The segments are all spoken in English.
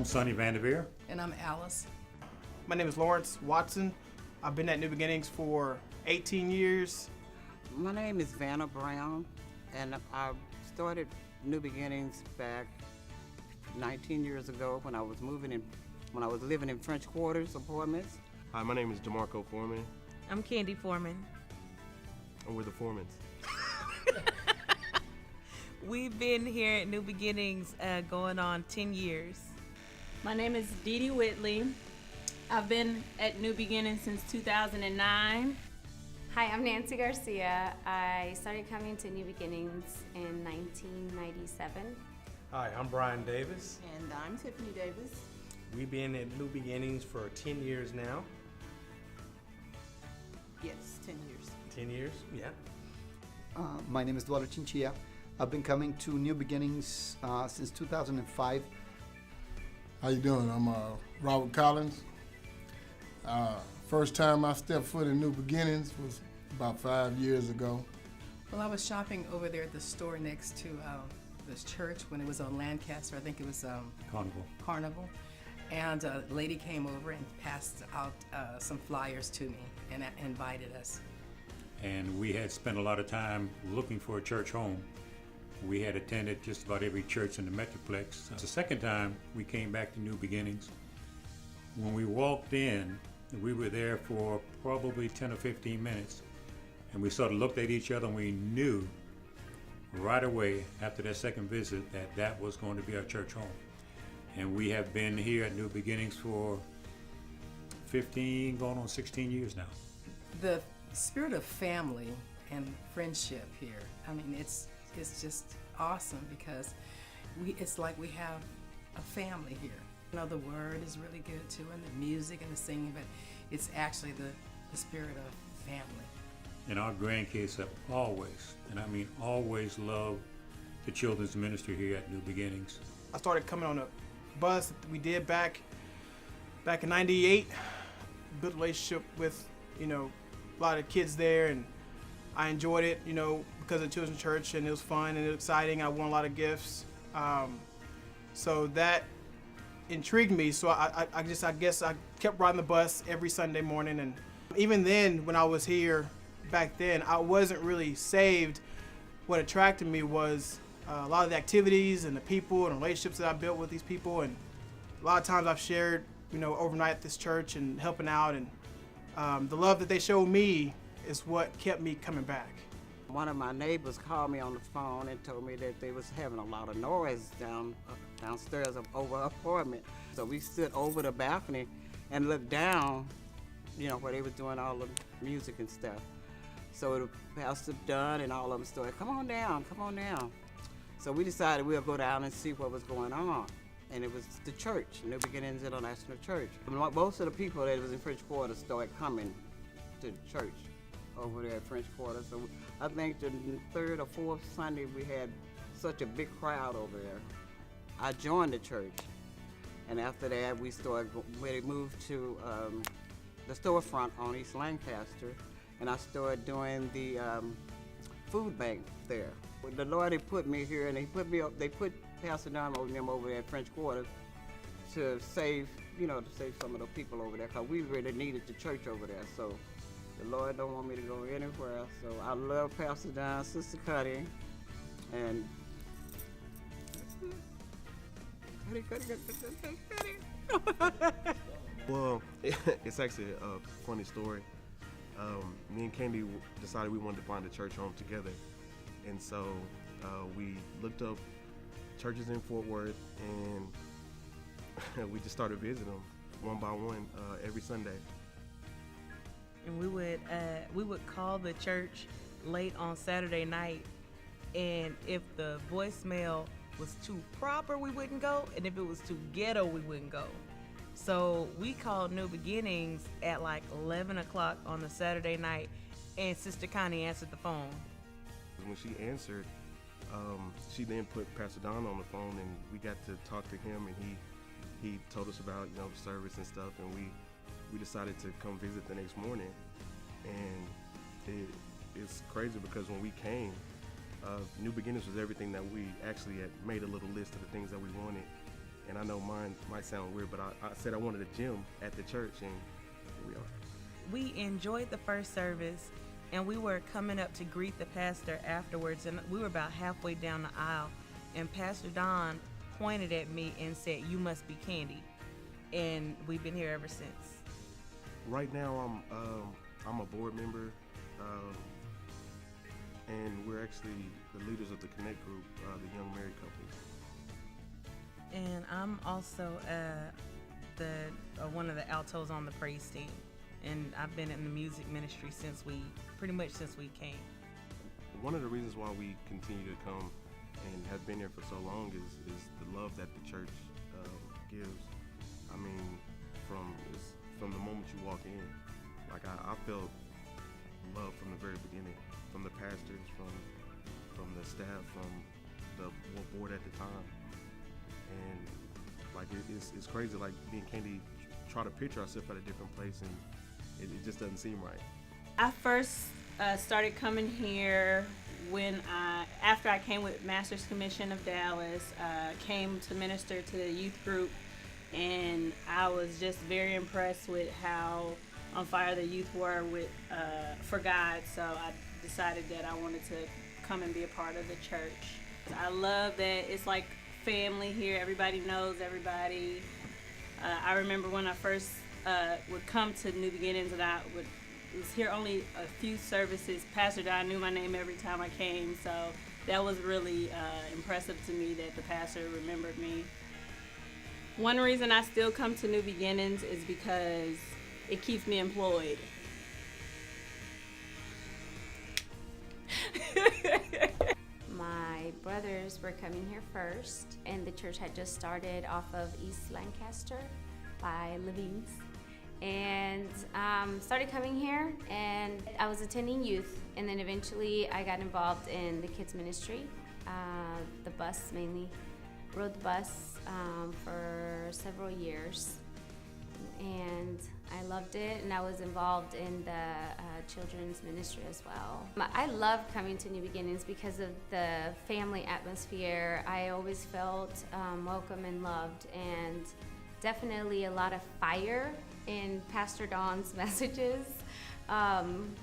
I'm Sonny Vanderveer. And I'm Alice. My name is Lawrence Watson. I've been at New Beginnings for 18 years. My name is Vanna Brown, and I started New Beginnings back 19 years ago when I was living in French Quarters apartments. Hi, my name is DeMarco Foreman, I'm Candy Foreman. and we're the Foremans. We've been here at New Beginnings going on 10 years. My name is Dee Dee Whitley. I've been at New Beginnings since 2009. Hi, I'm Nancy Garcia. I started coming to New Beginnings in 1997. Hi, I'm Brian Davis. And I'm Tiffany Davis. We've been at New Beginnings for 10 years now. Yes, 10 years. 10 years, yeah. My name is Eduardo Chinchilla. I've been coming to New Beginnings since 2005. How you doing? I'm Robert Collins. First time I stepped foot in New Beginnings was about 5 years ago. Well, I was shopping over there at the store next to this church when it was on Lancaster. I think it was Carnival. And a lady came over and passed out some flyers to me and invited us. And we had spent a lot of time looking for a church home. We had attended just about every church in the Metroplex. The second time we came back to New Beginnings. When we walked in, we were there for probably 10 or 15 minutes. And we sort of looked at each other and we knew right away after that second visit that that was going to be our church home. And we have been here at New Beginnings for 15, going on 16 years now. The spirit of family and friendship here, I mean, it's just awesome because it's like we have a family here. You know, the word is really good too, and the music and the singing, but it's actually the spirit of family. And our grandkids have always, and I mean always, loved the children's ministry here at New Beginnings. I started coming on a bus that we did back in '98. Built a relationship with, a lot of kids there, and I enjoyed it, because of the children's church, and it was fun and it was exciting. I won a lot of gifts, so that intrigued me. So I guess I kept riding the bus every Sunday morning, and even then, when I was here back then, I wasn't really saved. What attracted me was a lot of the activities and the people and relationships that I built with these people, and a lot of times I've shared, overnight at this church and helping out, and the love that they showed me is what kept me coming back. One of my neighbors called me on the phone and told me that they was having a lot of noise downstairs over our apartment. So we stood over the balcony and looked down, where they was doing all the music and stuff. So the Pastor Dunn and all of them started, come on down. So we decided we'll go down and see what was going on. And it was the church, New Beginnings International Church. Most of the people that was in French Quarter started coming to the church over there at French Quarter. So I think the third or fourth Sunday we had such a big crowd over there. I joined the church, and after that we moved to the storefront on East Lancaster, and I started doing the food bank there. The Lord had put me here, and they put Pastor Don over there at French Quarter to save some of the people over there, because we really needed the church over there. So the Lord don't want me to go anywhere else. So I love Pastor Don, Sister Cuddy, and Cuddy. Well, it's actually a funny story. Me and Candy decided we wanted to find a church home together. And so we looked up churches in Fort Worth, and we just started visiting them one by one every Sunday. And we would call the church late on Saturday night, and if the voicemail was too proper, we wouldn't go, and if it was too ghetto, we wouldn't go. So we called New Beginnings at like 11 o'clock on a Saturday night, and Sister Connie answered the phone. When she answered, she then put Pastor Don on the phone, and we got to talk to him, and he told us about the service and stuff, and we decided to come visit the next morning. And it's crazy because when we came, New Beginnings was everything that we actually had made a little list of the things that we wanted, And I know mine might sound weird, but I said I wanted a gym at the church, and here we are. We enjoyed the first service, and we were coming up to greet the pastor afterwards, and we were about halfway down the aisle, and Pastor Don pointed at me and said, "You must be Candy," and we've been here ever since. Right now, I'm a board member, and we're actually the leaders of the Connect group, the Young Married Couples. And I'm also one of the altos on the praise team, and I've been in the music ministry pretty much since we came. One of the reasons why we continue to come and have been here for so long is the love that the church gives. I mean, from the moment you walk in, like I felt love from the very beginning, from the pastors, from the staff, from the board at the time, and like it's crazy. Like me and Candy try to picture ourselves at a different place, and it just doesn't seem right. I first started coming here after I came with Master's Commission of Dallas, came to minister to the youth group, and I was just very impressed with how on fire the youth were for God. So I decided that I wanted to come and be a part of the church. I love that it's like family here. Everybody knows everybody. I remember when I first would come to New Beginnings, and I was here only a few services. Pastor Don knew my name every time I came, so that was really impressive to me that the pastor remembered me. One reason I still come to New Beginnings is because it keeps me employed. My brothers were coming here first, and the church had just started off of East Lancaster by Levine's. And started coming here, and I was attending youth, and then eventually I got involved in the kids ministry, the bus mainly, rode the bus for several years, and I loved it, and I was involved in the children's ministry as well. I love coming to New Beginnings because of the family atmosphere. I always felt welcome and loved, and definitely a lot of fire in Pastor Don's messages.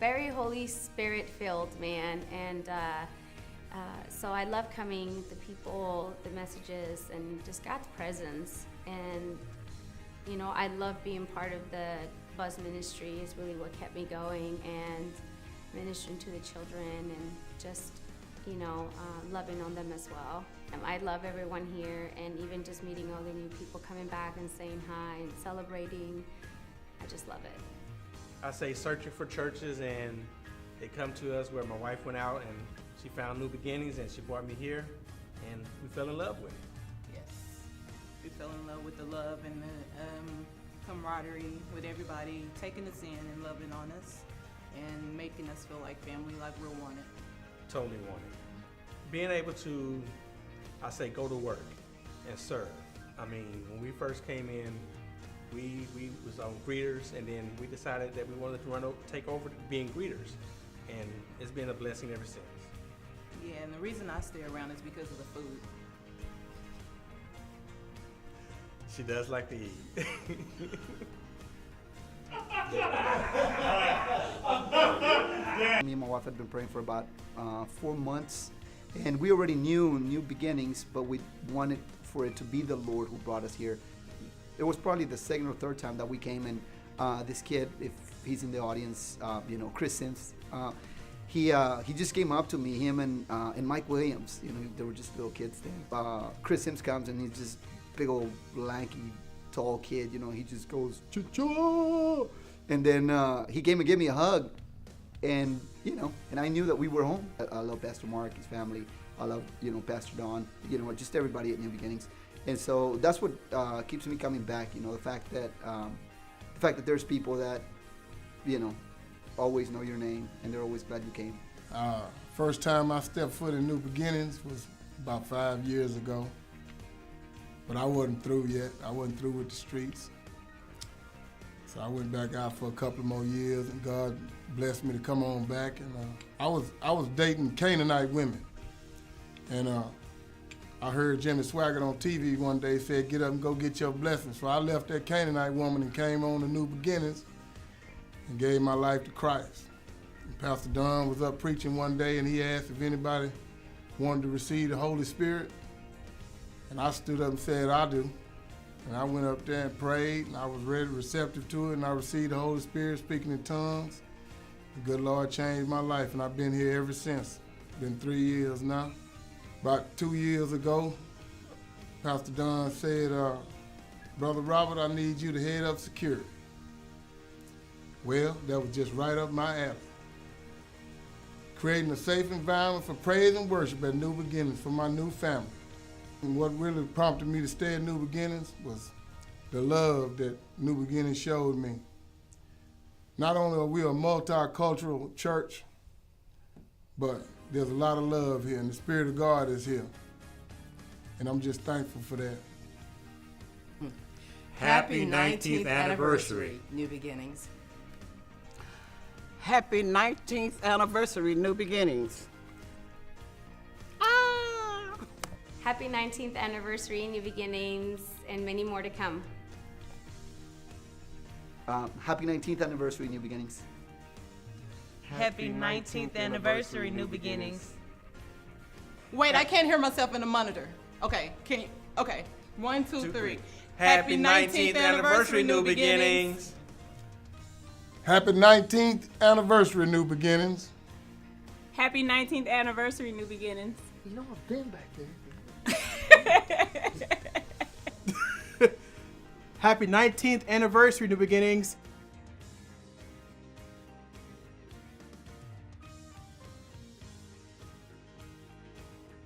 Very Holy Spirit filled, man. And so I love coming, the people, the messages, and just God's presence. And, you know, I love being part of the Buzz ministry is really what kept me going, and ministering to the children and just, you know, loving on them as well. I love everyone here, and even just meeting all the new people coming back and saying hi and celebrating. I just love it. I say searching for churches, and they come to us where my wife went out and she found New Beginnings, and she brought me here, and we fell in love with it. Yes. We fell in love with the love and the camaraderie with everybody taking us in and loving on us and making us feel like family, like we're wanted. Totally wanted. Being able to, I say, go to work and serve. I mean, when we first came in, we was on greeters, and then we decided that we wanted to take over being greeters, and it's been a blessing ever since. Yeah, and the reason I stay around is because of the food. She does like to eat. Me and my wife had been praying for about 4 months, and we already knew New Beginnings, but we wanted for it to be the Lord who brought us here. It was probably the second or third time that we came, and this kid, if he's in the audience, you know, Chris Sims, he just came up to me, him and Mike Williams, you know, they were just little kids then. Chris Sims comes, and he's just big old lanky, tall kid, you know, he just goes, "Cha-cha!" And then he came and gave me a hug, and, you know, and I knew that we were home. I love Pastor Mark, his family. I love, you know, Pastor Don, you know, just everybody at New Beginnings. And so that's what keeps me coming back, you know, the fact that there's people that, you know, always know your name, and they're always glad you came. First time I stepped foot in New Beginnings was about 5 years ago. But I wasn't through yet. I wasn't through with the streets. So I went back out for a couple more years, and God blessed me to come on back. And I was dating Canaanite women, and I heard Jimmy Swaggart on TV one day said, get up and go get your blessings. So I left that Canaanite woman and came on to New Beginnings and gave my life to Christ. And Pastor Don was up preaching one day and he asked if anybody wanted to receive the Holy Spirit. And I stood up and said, I do. And I went up there and prayed, and I was ready, receptive to it, and I received the Holy Spirit, speaking in tongues. The good Lord changed my life, and I've been here ever since. Been 3 years now. About 2 years ago, Pastor Don said, Brother Robert, I need you to head up security. Well, that was just right up my alley. Creating a safe environment for praise and worship at New Beginnings for my new family. And what really prompted me to stay at New Beginnings was the love that New Beginnings showed me. Not only are we a multicultural church, but there's a lot of love here, and the Spirit of God is here. And I'm just thankful for that. Happy 19th anniversary, New Beginnings. Happy 19th anniversary, New Beginnings. Happy 19th anniversary, New Beginnings, and many more to come. Happy 19th anniversary, New Beginnings. Happy 19th anniversary, New Beginnings. Wait, I can't hear myself in the monitor. Okay, can you? Okay, 1, 2, 3. Happy 19th anniversary, New Beginnings. Happy 19th anniversary, New Beginnings. Happy 19th anniversary, New Beginnings. You know, I've been back there. Happy 19th anniversary, New Beginnings.